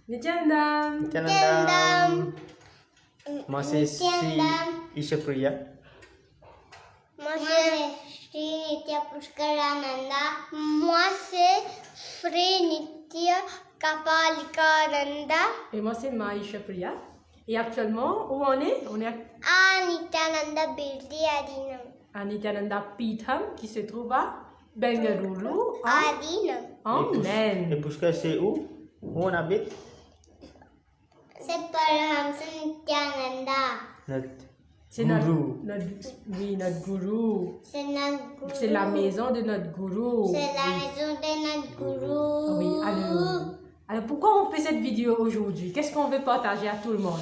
Nityanandam. Nityanandam. Moi c'est Ishapriya. Moi c'est Sri Nitya Pushkarananda. Moi c'est Sri Nitya Kapalikananda. Et moi c'est Maïcha Priya. Et actuellement, où on est? On est à Nityananda Birdi Adinam. à Nityananda Pitham qui se trouve à Bengaluru Adinam. en Inde. Et Pushkar c'est où? Où on habite? C'est Paramahamsa Nityananda. C'est notre gourou. C'est notre guru. C'est la maison de notre gourou. C'est la maison de notre guru. Oui, alors pourquoi on fait cette vidéo aujourd'hui? Qu'est-ce qu'on veut partager à tout le monde?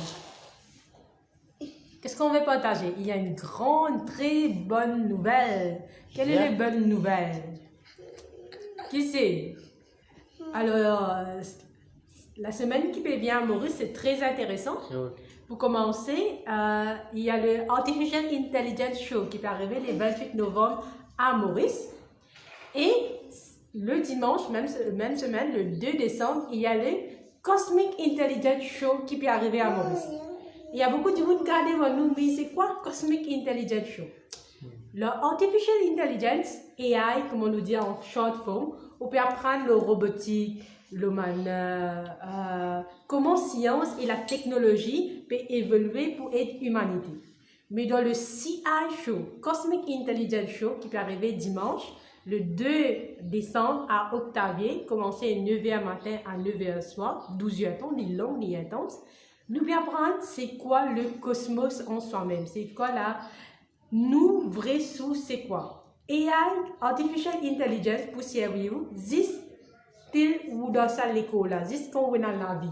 Qu'est-ce qu'on veut partager? Il y a une grande, très bonne nouvelle. Quelle est la bonne nouvelle? Qui sait? Alors, la semaine qui peut bien à Maurice, c'est très intéressant. Pour commencer, il y a le Artificial Intelligence Show qui peut arriver le 28 novembre à Maurice. Et le dimanche, même semaine, le 2 décembre, il y a le Cosmic Intelligence Show qui peut arriver à Maurice. Il y a beaucoup de monde qui regardent nous, mais c'est quoi Cosmic Intelligence Show? Le Artificial Intelligence, AI, comme on nous dit en short form, on peut apprendre le robotique, comment science et la technologie peuvent évoluer pour être humanité. Mais dans le CI Show, Cosmic Intelligence Show, qui peut arriver dimanche, le 2 décembre à Octavier, commencer à 9h matin à 9h soir, 12h temps, ni long ni intense, nous bien apprendre c'est quoi le cosmos en soi-même, c'est quoi la nous vrai sous c'est quoi. AI, Artificial Intelligence, pour servir, juste ou dans ça l'école là, juste quand on est dans la vie.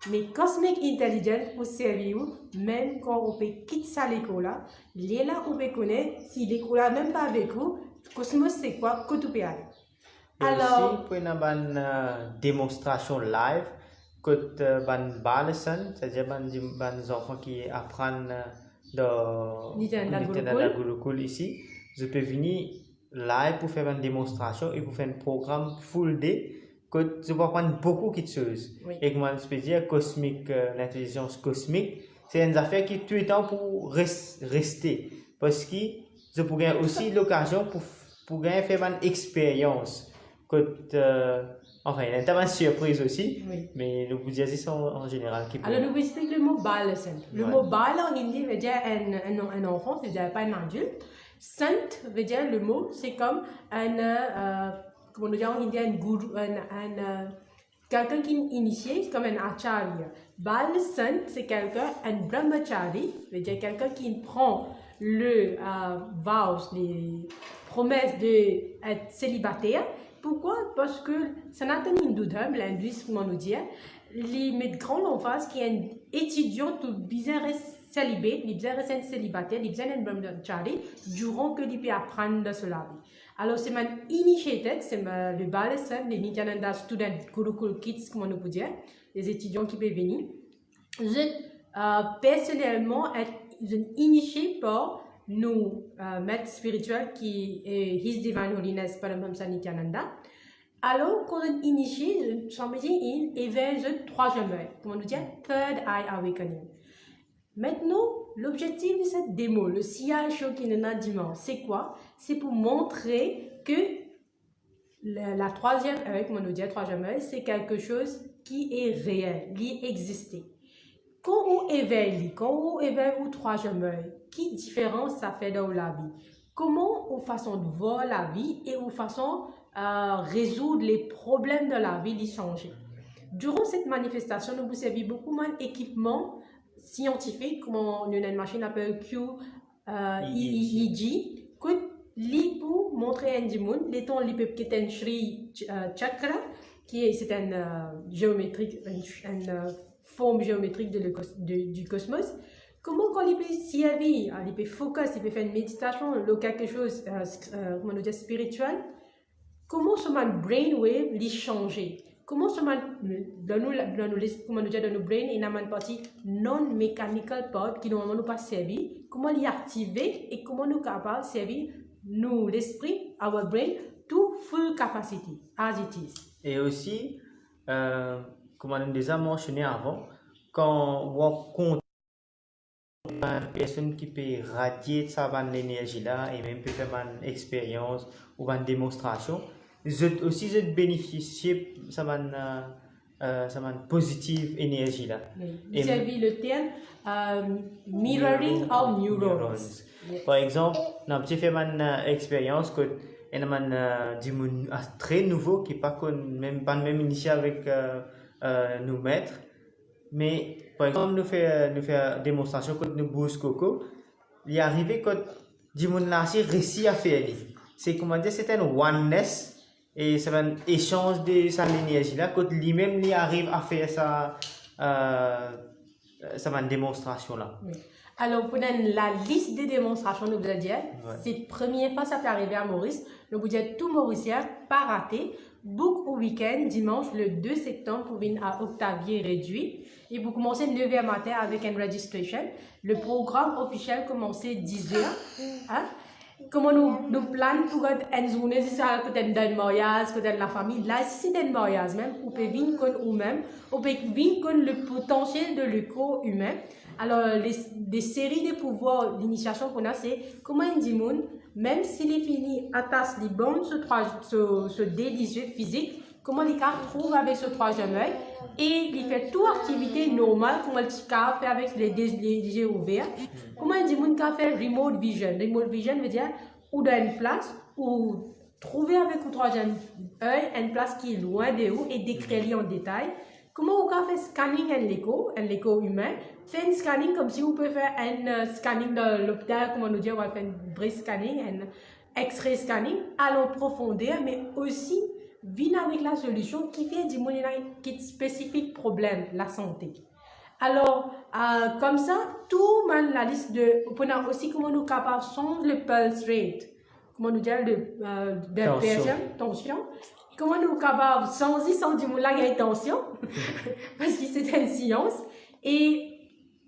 Mais Cosmic Intelligence pour servir, même quand on peut quitter ça l'école là, les là on peut connaître, si l'école là même pas avec vous, Cosmos c'est quoi, que tout peut aller. Alors, aussi, pour une démonstration live, que c'est-à-dire les enfants qui apprennent dans Nityananda Gurukul ici, je peux venir live pour faire une démonstration et pour faire un programme full day que je vais apprendre beaucoup de choses. Oui. Et comment je peux dire cosmique, l'intelligence cosmique, c'est une affaire qui tout le temps pour rester. Parce que je pourrais aussi l'occasion pour faire une expérience. Enfin, il y a une surprise aussi, oui. Mais nous vous disons ça en général. Alors, nous vous expliquons le mobile. Le mobile en hindi veut dire un enfant, c'est-à-dire pas un adulte. Sant veut dire le mot, c'est comme comment on dit en hindi, un guru, quelqu'un qui est initié, c'est comme un acharya. Bal Sant, c'est quelqu'un, un brahmachari, veut dire quelqu'un qui prend le vows, les promesses d'être célibataire. Pourquoi? Parce que Sanatana Hindoudham, l'hindouisme, comment nous dire, les met grande emphase qui est un étudiant tout bizarre célibataire, les bizarres célibataires, les bizarres brahmachari, durant que il peut apprendre de cela. Alors c'est ma initiative, c'est le balai, les Nityananda Student Gurukul Kids, comment nous peut dire, les étudiants qui peuvent venir. Je personnellement suis initié par nos maîtres spirituels qui est His Divine Holiness Paramahamsa Nityananda. Alors, quand on initie, il éveille le troisième œil, comment on dit, Third Eye Awakening. Maintenant, l'objectif de cette démo, le CI Show qui nous a dimanche, c'est quoi? C'est pour montrer que la troisième œil, comment on dit, troisième œil, c'est quelque chose qui est réel, qui existe. Quand on éveille au troisième œil, quelle différence ça fait dans la vie? Comment on façon de voir la vie et on façon résoudre les problèmes de la vie, d'y changer. Durant cette manifestation, nous vous servons beaucoup d'équipements scientifiques, comme une machine appelle EEG, que pour montrer à un monde, les temps qui est un Shri Chakra, c'est une géométrique, une forme géométrique du cosmos. Comment quand il peut s'y servir, il peut focus, il peut faire une méditation, quelque chose comment nous dire, spirituel, comment ce brainwave les changer? Comment ce dans nos brain, il y a une partie non-mechanical part qui normalement nous pas servi, comment l'y activer et comment nous capables de servir nous, l'esprit, our brain, to full capacity, as it is. Et aussi, comme on a déjà mentionné avant, quand on compte une personne qui peut radier sa l'énergie là et même peut faire une expérience ou une démonstration, aussi je bénéficier ça positive énergie là. Vous avez le terme mirroring of neurons. Par exemple, on a fait une expérience que du monde très nouveau qui pas même pas même initié avec nos maîtres, mais par exemple nous fait démonstration que nous bouge coco, il est arrivé que du monde là c'est réussi à faire. C'est comment dire, c'est un oneness et c'est un échange de sa énergie là que lui-même il arrive à faire sa démonstration là. Oui. Alors, pour la liste des démonstrations, nous vous dire, c'est la première fois que ça peut arriver à Maurice. Nous vous dire tout Mauricien, pas raté. Book au week-end, dimanche, le 2 septembre, pour venir à Octavier réduit. Et vous commencez 9h matin avec une registration. Le programme officiel commençait 10h. Hein? Comment nous planons pour une journée, si ça peut être un mariage, peut-être la famille. Là, si c'est un mariage même, on peut venir comme nous-mêmes, on peut venir comme le potentiel de l'éco humain. Alors, des séries de pouvoirs d'initiation qu'on a, c'est comment un démon, même s'il est fini, attache les bonnes, ce délicieux physique, comment il trouve avec ce troisième œil et il fait toute activité normale, comment il fait avec les yeux ouverts. Comment un démon peut faire remote vision? Remote vision veut dire ou dans une place ou trouver avec le troisième œil une place qui est loin de vous et décrire en détail. Comment on peut faire scanning un l'écho humain? Faire un scanning comme si on peut faire un scanning de l'hôpital, comment nous dire, on va faire un brain scanning, un X-ray scanning à la profondeur, mais aussi venir avec la solution qui fait du monde qui spécifique problème, la santé. Alors, comme ça, tout la liste de, on a aussi comment nous capables changer le pulse rate, comment nous dire, tension. Comment nous sommes capables de changer sans du monde là, il y a une tension, parce que c'est une science. Et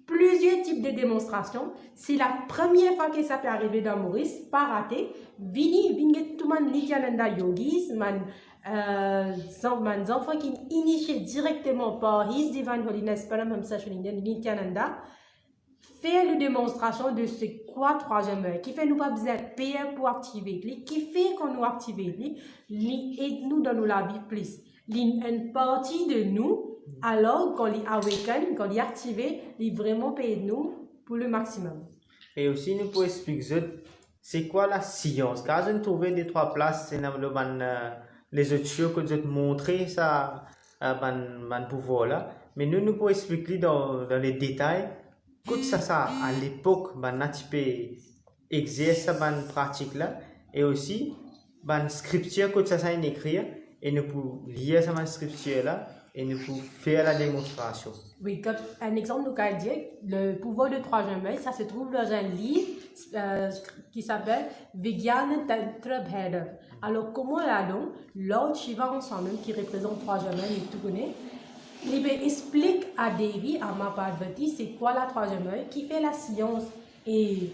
plusieurs types de démonstrations. C'est la première fois que ça peut arriver dans Maurice, pas raté. Vini, tout le monde, Nityananda Yogis, mes enfants qui initiés directement par His Divine Holiness Paramahamsa Shulindan Nityananda, faire la démonstration de ce quoi troisième œil, qui fait nous pas besoin de payer pour activer, qui fait qu'on nous active, aide-nous dans nos la vie plus. Une partie de nous, alors quand il awaken, quand il est activé, il vraiment paye nous pour le maximum. Et aussi nous pouvons expliquer c'est quoi la science. Quand je trouve des trois places, c'est les autres choses que je te montrer ça, ban pouvoir là. Mais nous pouvons expliquer dans les détails. Tout ça à l'époque, ban natipé exerce ban pratique là, et aussi ban scripture que ça écrire et nous pouvons lire cette scripture là et nous pouvons faire la démonstration. Oui, comme un exemple, nous allons dire le pouvoir de troisième œil, ça se trouve dans un livre qui s'appelle Vijnana Tantra Bhairav. Alors, comment là-dedans, Lord Shiva ensemble, qui représente troisième œil et tout connaît, il explique à Devi, à Ma Parvati, c'est quoi la troisième œil, qui fait la science et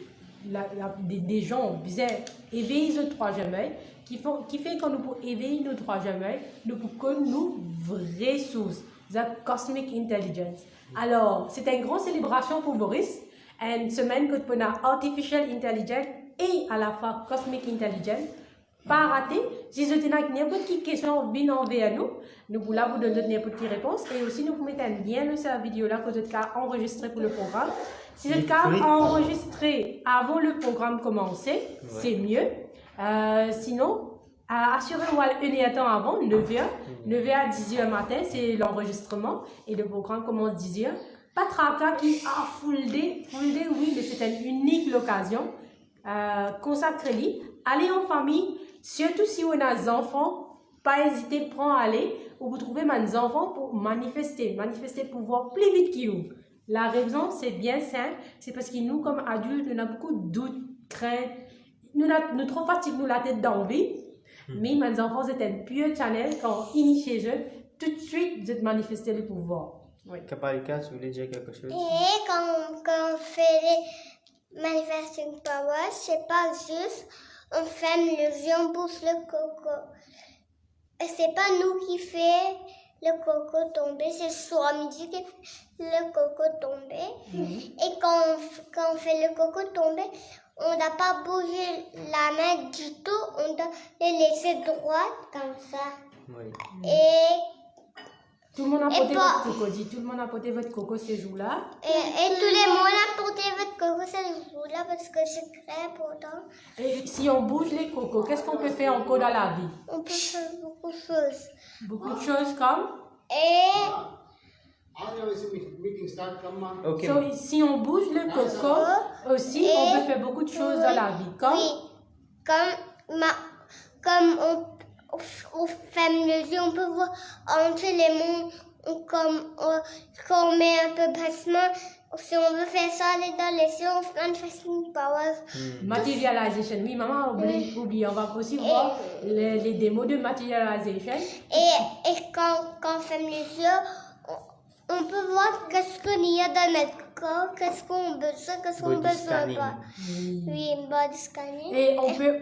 des gens visaient éveiller le troisième œil, qui fait qu'on nous peut éveiller le troisième œil, nous pouvons nous vraies sources, la cosmic intelligence. Alors, c'est une grande célébration pour Maurice, une semaine que nous avons artificial intelligence et à la fois cosmic intelligence. Pas raté. Si vous avez n'importe quelle question, venez envers nous. Nous voulons vous donner n'importe quelle réponse. Et aussi, nous vous mettons un lien de cette vidéo-là que vous avez enregistré pour le programme. Si vous avez enregistré avant le programme commencer, c'est mieux. Sinon, assurez-vous une heure temps avant, 9h. 9h à 10h matin, c'est l'enregistrement. Et le programme commence 10h. Pas de tracas qui a full day, oui, mais c'est une unique occasion. Consacrez-lui. Allez en famille. Surtout si on a des enfants, pas hésiter, prendre aller ou vous trouvez des enfants pour manifester pour voir plus vite qu'ils vous. La raison, c'est bien simple, c'est parce que nous, comme adultes, nous avons beaucoup de doutes, craintes, nous trop fatigués, nous la tête d'envie, mais mes enfants, c'est un pur channel, quand on initie eux, tout de suite, vous êtes manifester le pouvoir. Oui. Kapalika, tu voulais dire quelque chose? Et quand on fait les manifesting power, c'est pas juste on fait une illusion, on pousse le coco. Et c'est pas nous qui fait le coco tomber. C'est samedi que le coco tomber. Et quand on fait le coco tomber, on n'a pas bougé la main du tout. On doit le laisser droite comme ça. Oui. Et Tout le monde a Et porté pas- votre coco, dit. Tout le monde a porté votre coco ces jours-là. Et tous les mots là porter votre coco ce jour-là parce que c'est très important. Et si on bouge les cocos, qu'est-ce qu'on peut faire encore dans la vie? On peut faire beaucoup de choses. Beaucoup de choses comme... Et meeting start, come on. Ok. So, si on bouge le coco, aussi, Et- on peut faire beaucoup de choses dans la vie. Comme... oui, comme on fait mieux, on peut voir entre les mots comme quand on met un peu bassement. Si on veut faire ça dans les cieux, on fait manifesting powers. Materialization. Oui, maman a oublié. On va aussi voir les démos de materialization. Et quand on ferme les yeux, on peut voir qu'est-ce qu'il y a dans notre corps, qu'est-ce qu'on besoin, qu'est-ce qu'on Body besoin scanning. pas. Oui, body scanning. Et on peut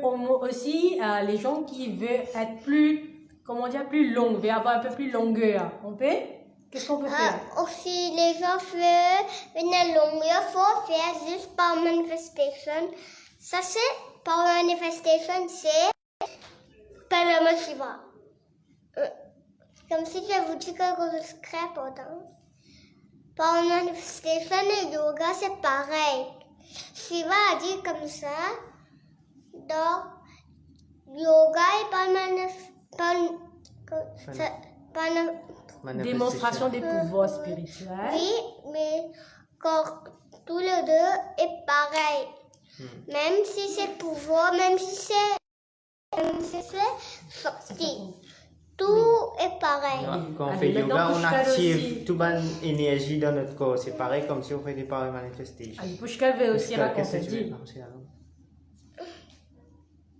aussi, les gens qui veulent être plus, comment dire, plus longs, veulent avoir un peu plus longueur. On peut? Qu'est-ce qu'on peut faire? Aussi, les gens veulent une longueur, il faut faire juste par manifestation. Ça, c'est par manifestation, c'est par le mot suivant. Comme si je vous dis quelque chose de très important. Par manifestation et yoga, c'est pareil. Shiva a dit comme ça, dans yoga et Démonstration des pouvoirs spirituels. oui, mais quand tous les deux est pareil. Même si c'est pouvoir, même si c'est sorti. Tout est pareil. Quand on Allez, fait maintenant, yoga, on Pushkal active aussi. toute bonne énergie dans notre corps. C'est pareil comme si on fait des power manifestations. Allez, Pushkal veut aussi Pushkal, qu'est-ce raconter. que tu veux Dis. lancer, alors?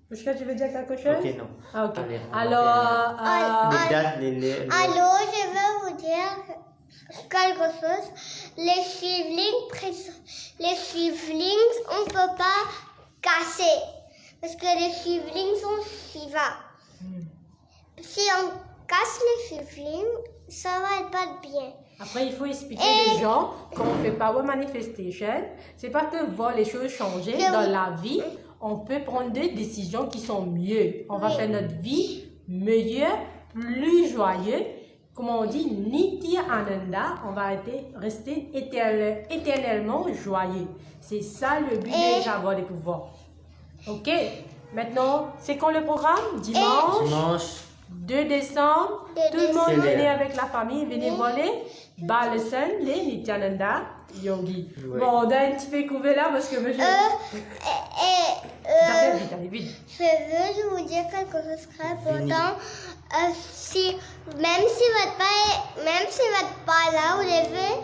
Pushkal, tu veux dire quelque chose? Ok, non. Ah, ok. Allez, on va Alors, Les dates, Alors, je veux vous dire quelque chose. Les shivlings, on ne peut pas casser. Parce que les shivlings sont Shiva. Si on casse les shivlings, ça va être pas bien. après, il faut expliquer aux gens quand on fait Power Manifestation, c'est pas que voir les choses changer dans la vie, on peut prendre des décisions qui sont mieux. On va faire notre vie meilleure, plus joyeuse. Comme on dit, Nitya Ananda, on va rester éternellement joyeux. C'est ça le but d'avoir des pouvoirs. Ok, maintenant, c'est quand le programme? Dimanche 2 décembre, tout le monde décembre. venez avec la famille, venez voler. Balasan, les Nityananda Yogi. Ouais. Bon, on a un petit peu couvert là parce que je... Allez, vite. Je veux vous dire quelque chose de très important. Même si votre pas là, vous devez,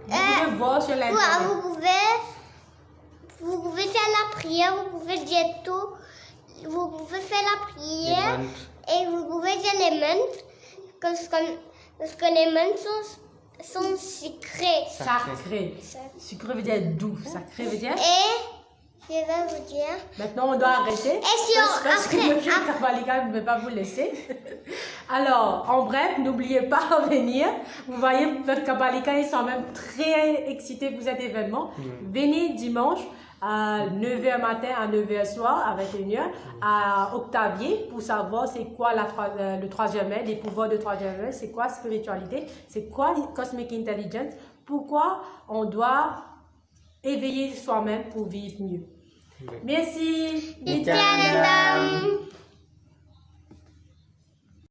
Vous pouvez voir sur l'internet. vous pouvez faire la prière, vous pouvez dire tout, vous pouvez faire la prière et vous pouvez dire les mantras parce que les mantras sont sucrés. Sacré. Sucré veut dire doux. Sacré veut dire... Et je vais vous dire. Maintenant, on doit arrêter. Et si parce que monsieur Kabalika ne veut pas vous laisser. Alors, en bref, n'oubliez pas de venir. Vous voyez, votre Kabalika, ils sont même très excités pour cet événement. Venez dimanche à 9h matin à 9h soir, à 21h, à Octavier, pour savoir c'est quoi le troisième œil, les pouvoirs de troisième œil, c'est quoi spiritualité, c'est quoi Cosmic Intelligence, pourquoi on doit éveiller soi-même pour vivre mieux. Merci. Nityananda.